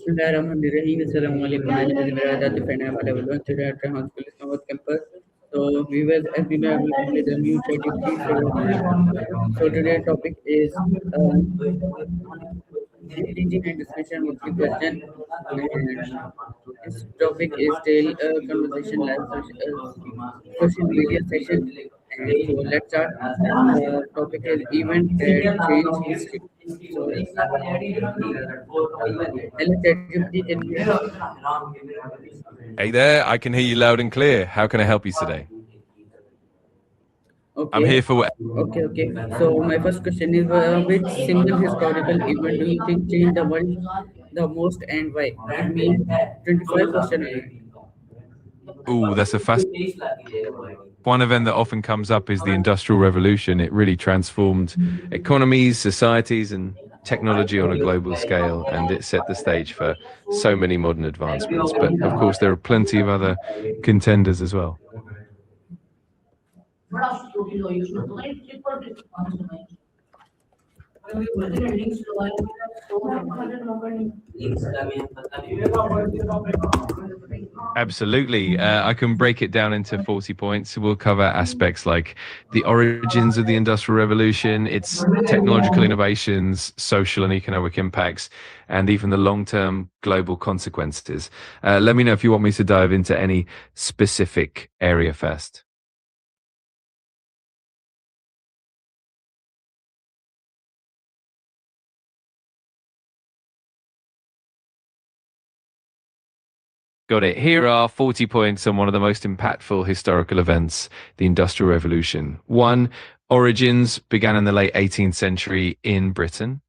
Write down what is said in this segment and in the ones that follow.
Bismillahirrahmanirrahim. Assalamualaikum. My name is Meiraj, Atif, and I am available today at Jahan School Islamabad campus. So, viewers, as you know, I will complete the new ChatGPT. So today's topic is deep thinking and discussion with the question. And this topic is still a conversation live social media session. And so let's start. The topic is event that changed history. So hello ChatGPT, can you hear me? Hey there, I can hear you loud and clear. How can I help you today? I'm Okay. here for what? Okay. So my first question is, which single historical event do you think changed the world the most and why? Give me 25 question. Oh, that's a fast one event that often comes up is the Industrial Revolution. It really transformed economies, societies, and technology on a global scale, and it set the stage for so many modern advancements. But of course, there are plenty of other contenders as well. Absolutely. I can break it down into 40 points. We'll cover aspects like the origins of the Industrial Revolution, its technological innovations, social and economic impacts, and even the long-term global consequences. Let me know if you want me to dive into any specific area first. Got it. Here are 40 points on one of the most impactful historical events, the Industrial Revolution. 1, origins began in the late 18th century in Britain.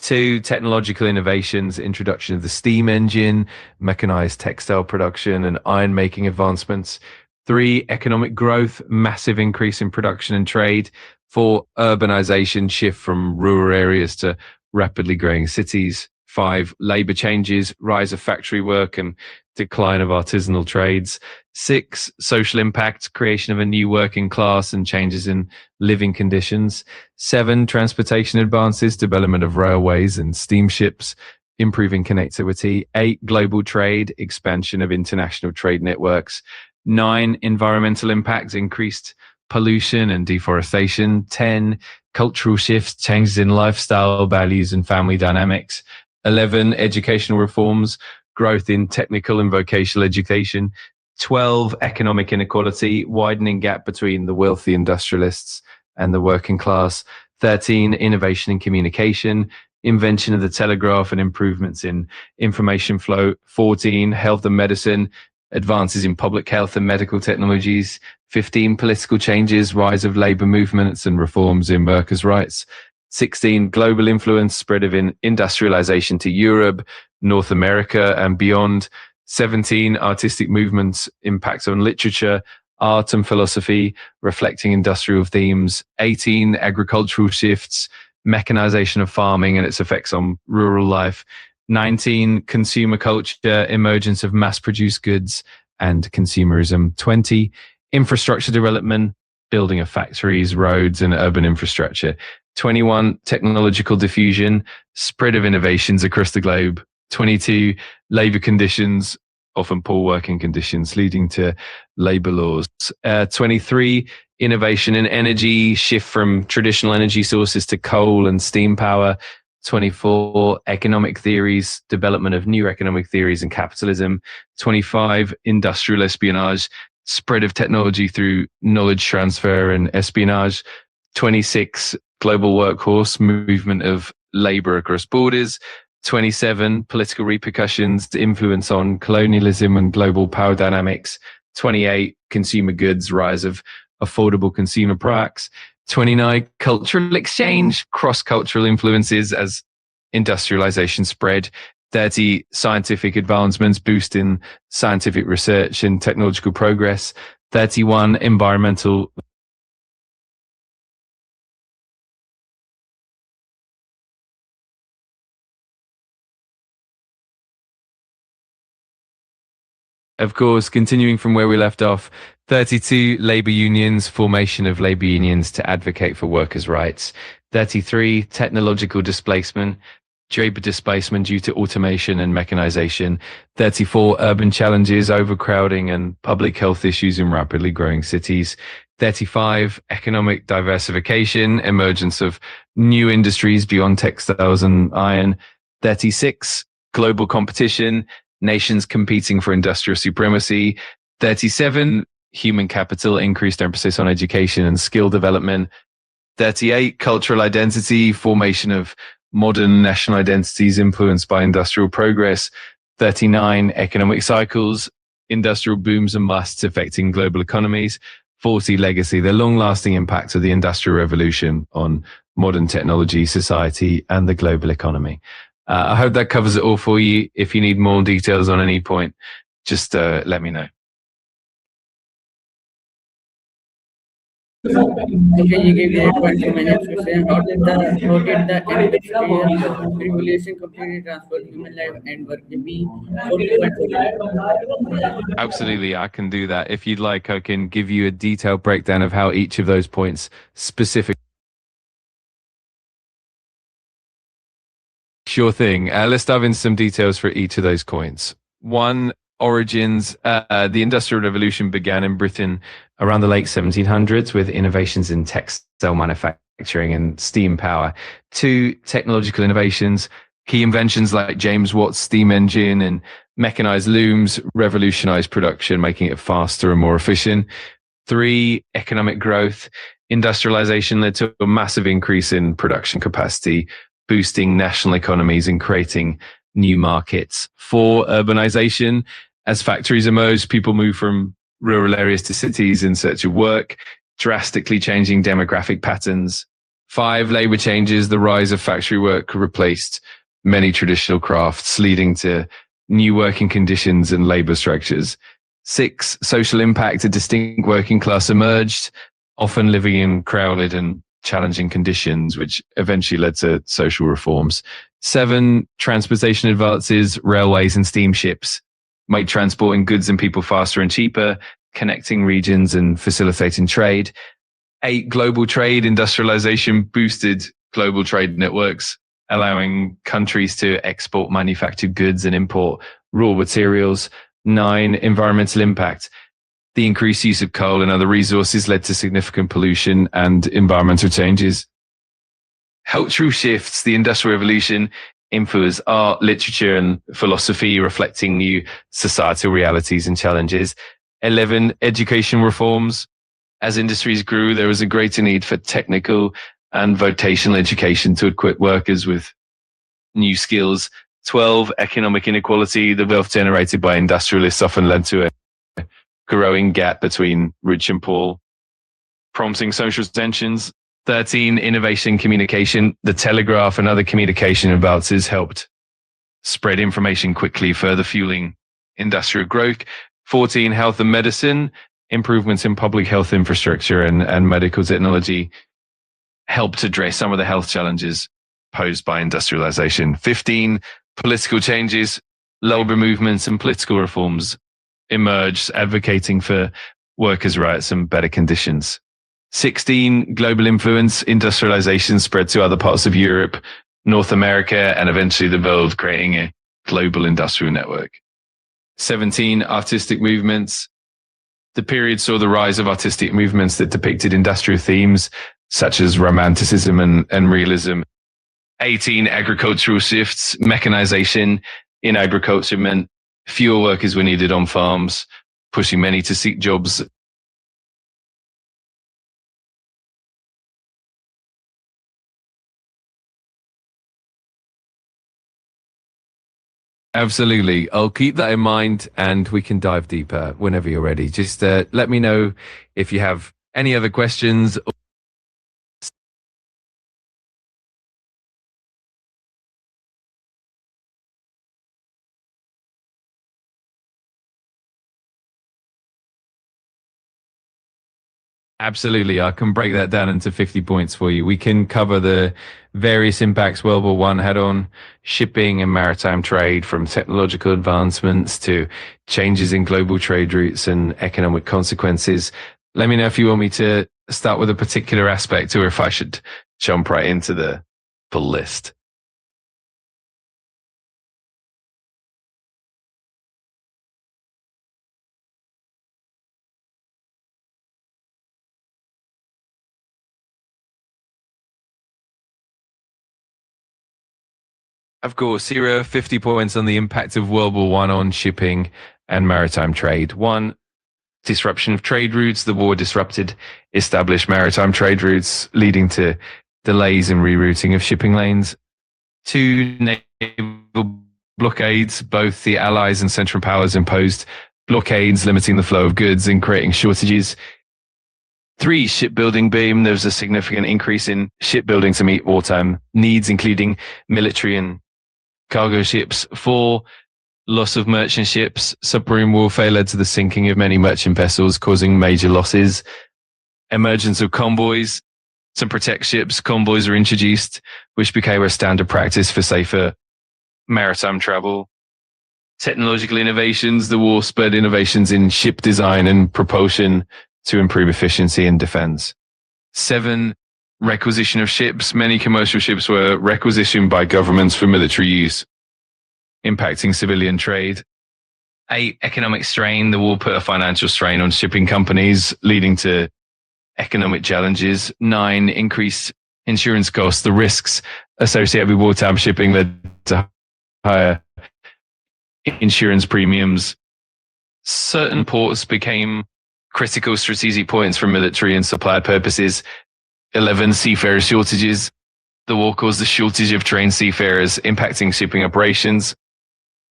2, technological innovations, introduction of the steam engine, mechanized textile production, and iron making advancements. 3, economic growth, massive increase in production and trade. 4, urbanization, shift from rural areas to rapidly growing cities. 5, labor changes, rise of factory work and decline of artisanal trades. 6, social impact, creation of a new working class and changes in living conditions. 7, transportation advances, development of railways and steamships, improving connectivity. 8, global trade, expansion of international trade networks. 9, environmental impacts, increased pollution and deforestation. 10, cultural shifts, changes in lifestyle, values and family dynamics. 11, educational reforms, growth in technical and vocational education. 12, economic inequality, widening gap between the wealthy industrialists and the working class. 13, innovation in communication, invention of the telegraph and improvements in information flow. 14, health and medicine, advances in public health and medical technologies. 15, political changes, rise of labor movements and reforms in workers' rights. 16, global influence, spread of industrialization to Europe, North America and beyond. 17, artistic movements, impacts on literature, art and philosophy, reflecting industrial themes. 18, agricultural shifts, mechanization of farming and its effects on rural life. 19, consumer culture, emergence of mass-produced goods and consumerism. 20, infrastructure development, building of factories, roads and urban infrastructure. 21, technological diffusion, spread of innovations across the globe. 22, labor conditions, often poor working conditions, leading to labor laws. 23, innovation in energy, shift from traditional energy sources to coal and steam power. 24, economic theories, development of new economic theories and capitalism. 25, industrial espionage, spread of technology through knowledge transfer and espionage. 26, global workforce, movement of labor across borders. 27, political repercussions, influence on colonialism and global power dynamics. 28, consumer goods, rise of affordable consumer products. 29, cultural exchange, cross-cultural influences as industrialization spread. 30, scientific advancements, boost in scientific research and technological progress. 31, environmental. Of course, continuing from where we left off, 32, labor unions, formation of labor unions to advocate for workers' rights. 33, technological displacement, labor displacement due to automation and mechanization. 34, urban challenges, overcrowding and public health issues in rapidly growing cities. 35, economic diversification, emergence of new industries beyond textiles and iron. 36, global competition, nations competing for industrial supremacy. 37, human capital, increased emphasis on education and skill development. 38, cultural identity, formation of modern national identities influenced by industrial progress. 39, economic cycles, industrial booms and busts affecting global economies. 40, legacy, the long-lasting impact of the Industrial Revolution on modern technology, society, and the global economy. I hope that covers it all for you. If you need more details on any point, just let me know. Okay, you gave me a point for my next question. How did the Industrial Revolution completely transform human life and work? Give me 40 points for you. Absolutely, I can do that. If you'd like, I can give you a detailed breakdown of how each of those points specifically. Sure thing. Let's dive into some details for each of those points. One, origins. The Industrial Revolution began in Britain around the late 1700s with innovations in textile manufacturing and steam power. Two, technological innovations. Key inventions like James Watt's steam engine and mechanized looms revolutionized production, making it faster and more efficient. Three, economic growth. Industrialization led to a massive increase in production capacity, boosting national economies and creating new markets. Four, urbanization. As factories emerged, people moved from rural areas to cities in search of work, drastically changing demographic patterns. Five, labor changes. The rise of factory work replaced many traditional crafts, leading to new working conditions and labor structures. Six, social impact. A distinct working class emerged, often living in crowded and challenging conditions, which eventually led to social reforms. Seven, transportation advances. Railways and steamships made transporting goods and people faster and cheaper, connecting regions and facilitating trade. Eight, global trade. Industrialization boosted global trade networks, allowing countries to export manufactured goods and import raw materials. Nine, environmental impact. The increased use of coal and other resources led to significant pollution and environmental changes. Cultural shifts. The Industrial Revolution influenced art, literature, and philosophy, reflecting new societal realities and challenges. 11, education reforms. As industries grew, there was a greater need for technical and vocational education to equip workers with new skills. 12, economic inequality. The wealth generated by industrialists often led to a growing gap between rich and poor, prompting social tensions. 13, innovation communication. The telegraph and other communication advances helped spread information quickly, further fueling industrial growth. 14, health and medicine. Improvements in public health infrastructure and medical technology helped address some of the health challenges posed by industrialization. 15, political changes. Labor movements and political reforms emerged, advocating for workers' rights and better conditions. 16, global influence. Industrialization spread to other parts of Europe, North America, and eventually the world, creating a global industrial network. 17, artistic movements. The period saw the rise of artistic movements that depicted industrial themes, such as romanticism and realism. 18, agricultural shifts. Mechanization in agriculture meant fewer workers were needed on farms, pushing many to seek jobs. Absolutely. I'll keep that in mind and we can dive deeper whenever you're ready. Just let me know if you have any other questions. Absolutely. I can break that down into 50 points for you. We can cover the various impacts World War One had on shipping and maritime trade, from technological advancements to changes in global trade routes and economic consequences. Let me know if you want me to start with a particular aspect or if I should jump right into the full list. Of course, here are 50 points on the impact of World War One on shipping and maritime trade. One, disruption of trade routes. The war disrupted established maritime trade routes, leading to delays in rerouting of shipping lanes. Two, naval blockades. Both the Allies and Central Powers imposed blockades, limiting the flow of goods and creating shortages. Three, shipbuilding boom. There was a significant increase in shipbuilding to meet wartime needs, including military and cargo ships. Four, loss of merchant ships. Submarine warfare led to the sinking of many merchant vessels, causing major losses. Emergence of convoys. To protect ships, convoys were introduced, which became a standard practice for safer maritime travel. Technological innovations. The war spurred innovations in ship design and propulsion to improve efficiency and defense. Seven, requisition of ships. Many commercial ships were requisitioned by governments for military use, impacting civilian trade. Eight, economic strain. The war put a financial strain on shipping companies, leading to economic challenges. Nine, increased insurance costs. The risks associated with wartime shipping led to higher insurance premiums. Certain ports became critical strategic points for military and supply purposes. 11, seafarer shortages. The war caused a shortage of trained seafarers, impacting shipping operations.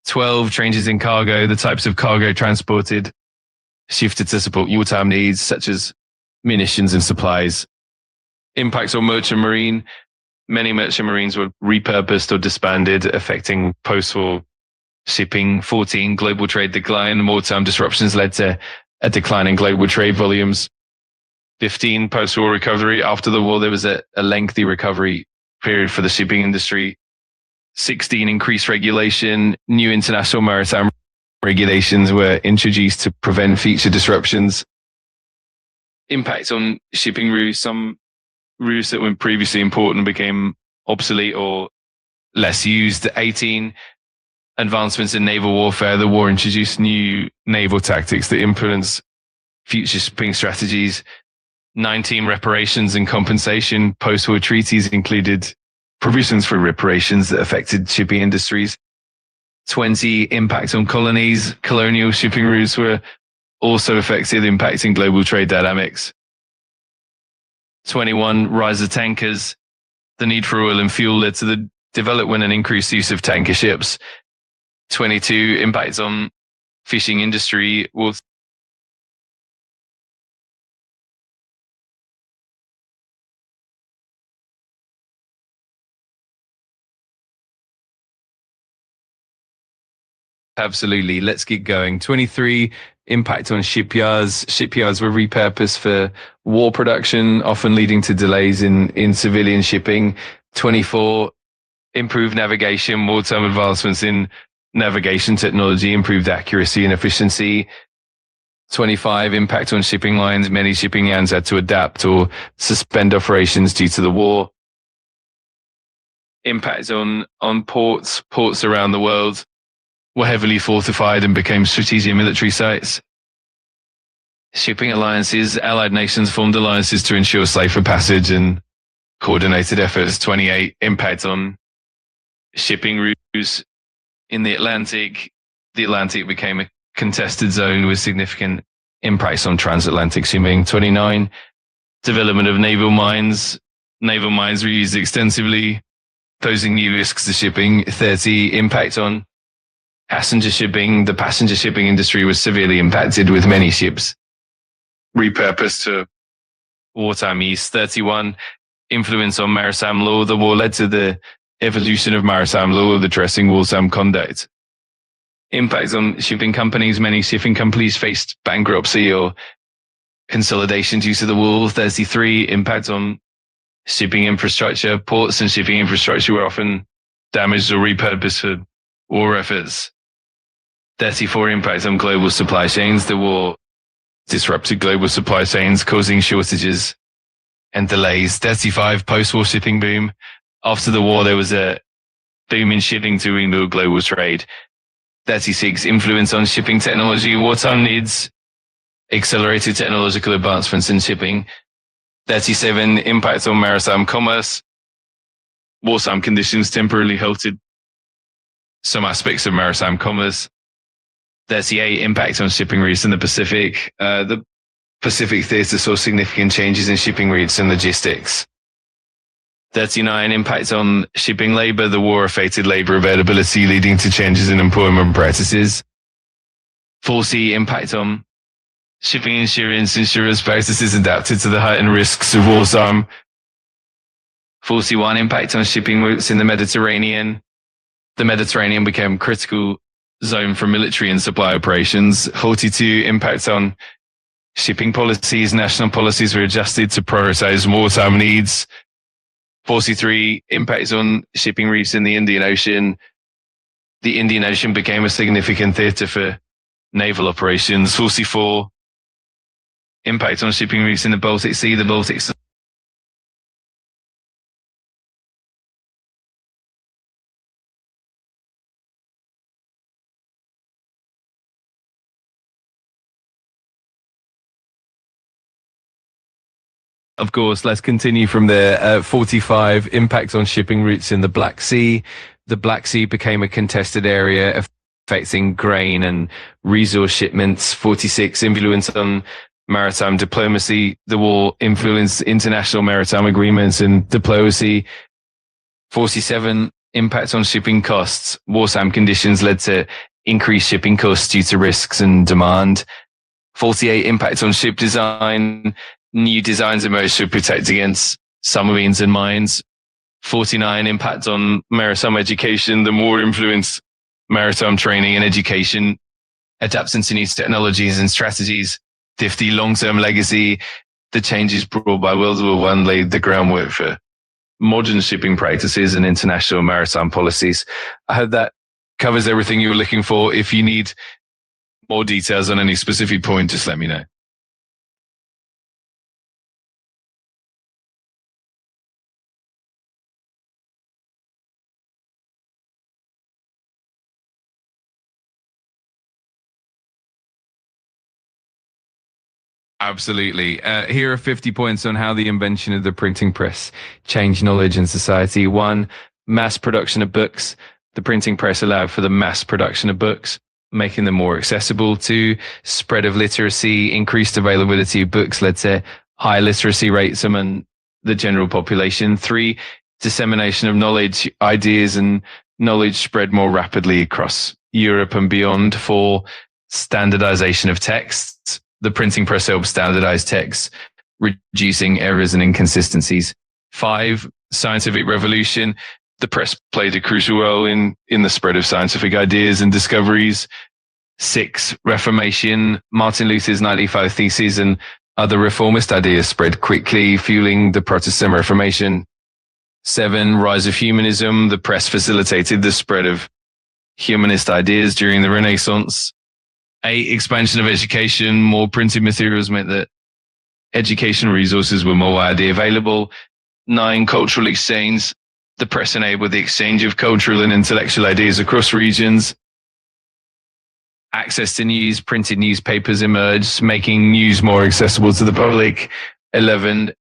12, changes in cargo. The types of cargo transported shifted to support wartime needs, such as munitions and supplies. Impacts on merchant marine. Many merchant marines were repurposed or disbanded, affecting post-war shipping. 14, global trade decline. Wartime disruptions led to a decline in global trade volumes. 15, post-war recovery. After the war, there was a lengthy recovery period for the shipping industry. 16, increased regulation. New international maritime regulations were introduced to prevent future disruptions. Impact on shipping routes. Some routes that were previously important became obsolete or less used. 18, advancements in naval warfare. The war introduced new naval tactics that influence future shipping strategies. 19, reparations and compensation. Post-war treaties included provisions for reparations that affected shipping industries. 20, impact on colonies. Colonial shipping routes were also affected, impacting global trade dynamics. 21, rise of tankers. The need for oil and fuel led to the development and increased use of tanker ships. 22, impacts on fishing industry. Will Absolutely. Let's get going. 23, impact on shipyards. Shipyards were repurposed for war production, often leading to delays in civilian shipping. 24, improved navigation. Wartime advancements in navigation technology improved accuracy and efficiency. 25, impact on shipping lines. Many shipping yards had to adapt or suspend operations due to the war. Impact on ports. Ports around the world were heavily fortified and became strategic military sites. Shipping alliances. Allied nations formed alliances to ensure safer passage and coordinated efforts. 28, impact on shipping routes in the Atlantic. The Atlantic became a contested zone with significant impacts on transatlantic shipping. 29, development of naval mines. Naval mines were used extensively, posing new risks to shipping. 30, impact on passenger shipping. The passenger shipping industry was severely impacted, with many ships repurposed to wartime use. 31, influence on maritime law. The war led to the evolution of maritime law addressing wartime conduct. Impact on shipping companies. Many shipping companies faced bankruptcy or consolidation due to the war. 33, impact on shipping infrastructure. Ports and shipping infrastructure were often damaged or repurposed for war efforts. 34, impact on global supply chains. The war disrupted global supply chains, causing shortages and delays. 35, post-war shipping boom. After the war, there was a boom in shipping to ignore global trade. 36, influence on shipping technology. Wartime needs accelerated technological advancements in shipping. 37, impact on maritime commerce. Wartime conditions temporarily halted some aspects of maritime commerce. 38, impact on shipping routes in the Pacific. The Pacific theatre saw significant changes in shipping routes and logistics. 39, impact on shipping labour. The war affected labour availability, leading to changes in employment practices. 40, impact on shipping insurance. Insurance practices adapted to the heightened risks of wartime. 41, impact on shipping routes in the Mediterranean. The Mediterranean became a critical zone for military and supply operations. 42, impact on shipping policies. National policies were adjusted to prioritize wartime needs. 43, impacts on shipping routes in the Indian Ocean. The Indian Ocean became a significant theatre for naval operations. 44, impact on shipping routes in the Baltic Sea. The Baltic Sea Of course, let's continue from there. 45, impact on shipping routes in the Black Sea. The Black Sea became a contested area affecting grain and resource shipments. 46, influence on maritime diplomacy. The war influenced international maritime agreements and diplomacy. 47, impact on shipping costs. Wartime conditions led to increased shipping costs due to risks and demand. 48, impact on ship design. New designs emerged to protect against submarines and mines. 49, impact on maritime education. The war influenced maritime training and education, adapting to new technologies and strategies. 50, long-term legacy. The changes brought by World War I laid the groundwork for modern shipping practices and international maritime policies. I hope that covers everything you were looking for. If you need more details on any specific point, just let me know. Absolutely. Here are 50 points on how the invention of the printing press changed knowledge and society. 1, mass production of books. The printing press allowed for the mass production of books, making them more accessible. 2, spread of literacy. Increased availability of books led to high literacy rates among the general population. 3, dissemination of knowledge, ideas and knowledge spread more rapidly across Europe and beyond. 4, standardization of texts. The printing press helped standardize texts, reducing errors and inconsistencies. 5, scientific revolution. The press played a crucial role in the spread of scientific ideas and discoveries. 6, Reformation. Martin Luther's 95 Theses and other reformist ideas spread quickly, fueling the Protestant Reformation. 7, rise of humanism. The press facilitated the spread of humanist ideas during the Renaissance. 8, expansion of education. More printed materials meant that education resources were more widely available. 9, cultural exchange. The press enabled the exchange of cultural and intellectual ideas across regions. Access to news. Printed newspapers emerged, making news more accessible to the public. 11,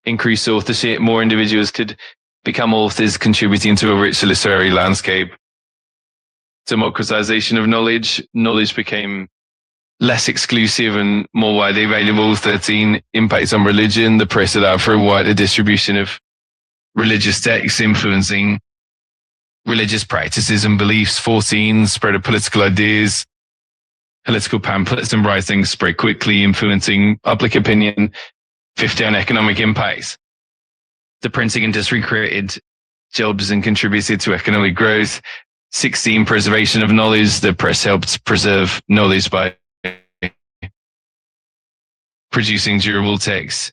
increased authorship. More individuals could become authors, contributing to a rich literary landscape. Democratization of knowledge. Knowledge became less exclusive and more widely available. 13, impacts on religion. The press allowed for a wider distribution of religious texts, influencing religious practices and beliefs. 14, spread of political ideas. Political pamphlets and writings spread quickly, influencing public opinion. 15, economic impacts. The printing industry created jobs and contributed to economic growth. 16, preservation of knowledge. The press helped preserve knowledge by producing durable texts.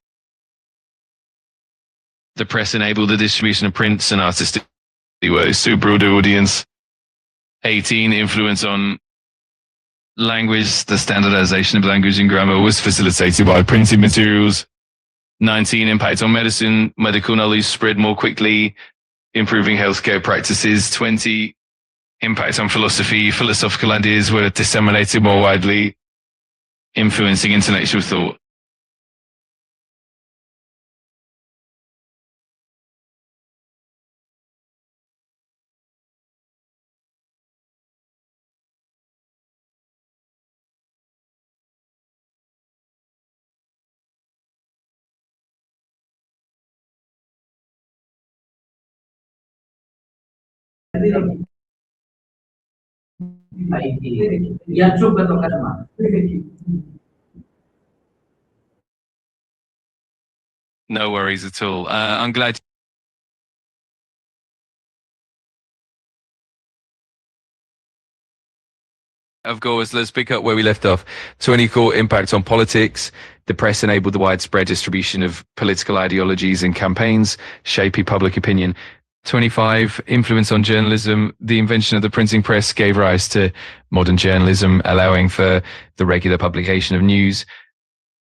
The press enabled the distribution of prints and artistic works to a broader audience. 18, influence on language. The standardization of language and grammar was facilitated by printed materials. 19, impact on medicine. Medical knowledge spread more quickly, improving healthcare practices. 20, impact on philosophy. Philosophical ideas were disseminated more widely, influencing intellectual thought. No worries at all. I'm glad. Of course, let's pick up where we left off. 24, impact on politics. The press enabled the widespread distribution of political ideologies and campaigns, shaping public opinion. 25, influence on journalism. The invention of the printing press gave rise to modern journalism, allowing for the regular publication of news.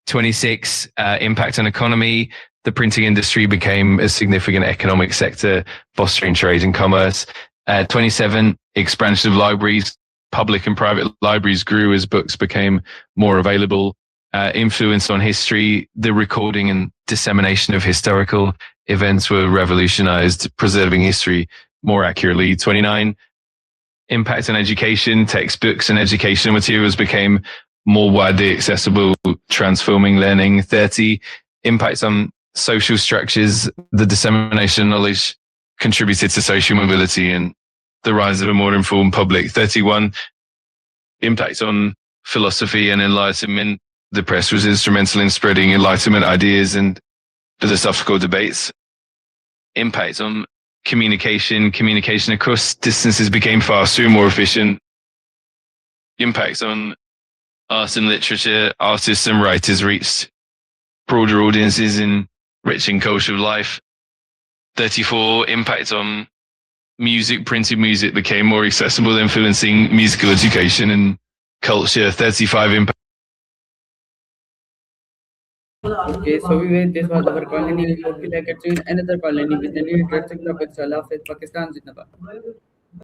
26, impact on economy. The printing industry became a significant economic sector, fostering trade and commerce. 27, expansion of libraries. Public and private libraries grew as books became more available. Influence on history. The recording and dissemination of historical events were revolutionized, preserving history more accurately. 29, impact on education. Textbooks and educational materials became more widely accessible, transforming learning. 30, impacts on social structures. The dissemination of knowledge contributed to social mobility and the rise of a more informed public. 31, impacts on philosophy and enlightenment. The press was instrumental in spreading enlightenment ideas and philosophical debates. Impact on communication. Communication across distances became faster and more efficient. Impacts on art and literature. Artists and writers reached broader audiences, enriching cultural life. 34, impact on music. Printed music became more accessible, influencing musical education and culture. 35, impact. Okay, so this was our colony. We hope you like it soon. Another colony with a new interesting topic. So Allah Hafiz, Pakistan Zindabad.